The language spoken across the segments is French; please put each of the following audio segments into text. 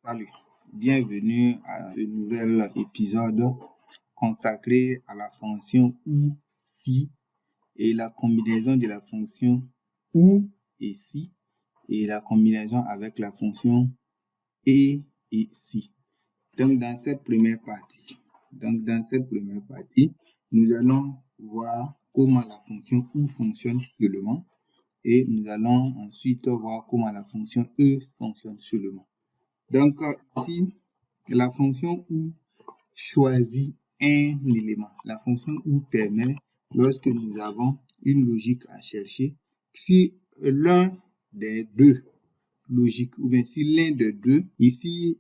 Salut, bienvenue à ce nouvel épisode consacré à la fonction ou, si et la combinaison de la fonction ou et si et la combinaison avec la fonction et si. Donc dans cette première partie, nous allons voir comment la fonction ou fonctionne seulement et nous allons ensuite voir comment la fonction e fonctionne seulement. Donc, ici, la fonction ou choisit un élément. La fonction ou permet, lorsque nous avons une logique à chercher, si l'un des deux logiques, ou bien si l'un des deux, ici,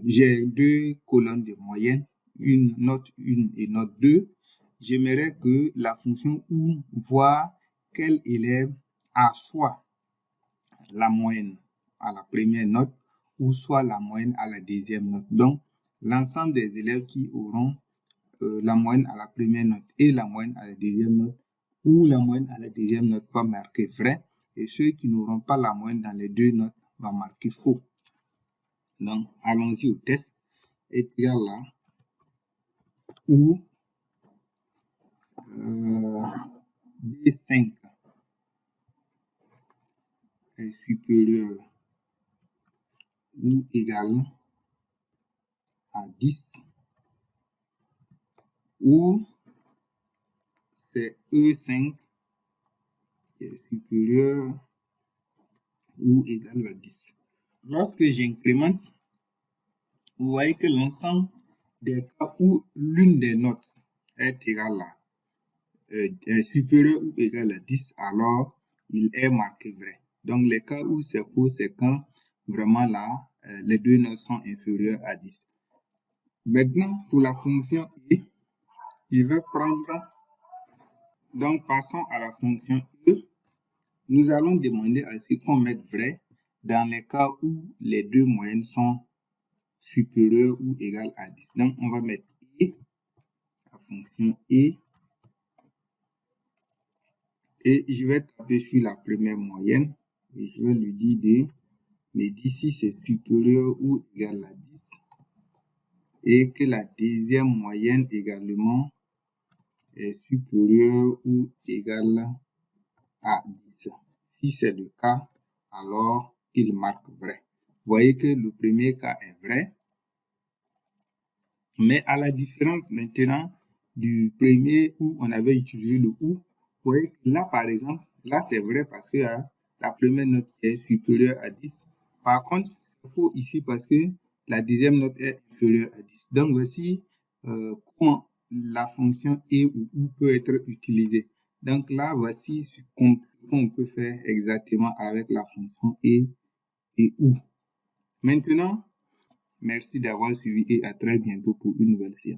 j'ai deux colonnes de moyenne, une note 1 et note 2, j'aimerais que la fonction ou voit quel élève a soit la moyenne à la première note, ou soit la moyenne à la deuxième note. Donc, l'ensemble des élèves qui auront la moyenne à la première note et la moyenne à la deuxième note, ou la moyenne à la deuxième note va marquer vrai, et ceux qui n'auront pas la moyenne dans les deux notes va marquer faux. Donc, allons-y au test. Est égal là, où B5 est supérieur ou égal à 10, ou c'est E5 qui est supérieur ou égal à 10. Lorsque j'incrémente, vous voyez que l'ensemble des cas où l'une des notes est égale à est supérieur ou égal à 10, alors il est marqué vrai. Donc les cas où c'est faux, c'est quand vraiment là, les deux notes sont inférieures à 10. Maintenant, pour la fonction e, il va prendre, donc passons à la fonction e, nous allons demander à ce qu'on mette vrai dans les cas où les deux moyennes sont supérieures ou égales à 10. Donc, on va mettre e, la fonction e, et je vais taper sur la première moyenne, et je vais lui dire mais d'ici c'est supérieur ou égal à 10, et que la deuxième moyenne également est supérieure ou égale à 10. Si c'est le cas, alors il marque vrai. Vous voyez que le premier cas est vrai, mais à la différence maintenant du premier où on avait utilisé le ou, vous voyez que là par exemple, là c'est vrai parce que la première note est supérieure à 10. Par contre, c'est faux ici parce que la deuxième note est inférieure à 10. Donc voici comment la fonction et ou peut être utilisée. Donc là, voici ce qu'on peut faire exactement avec la fonction et ou. Maintenant, merci d'avoir suivi et à très bientôt pour une nouvelle séance.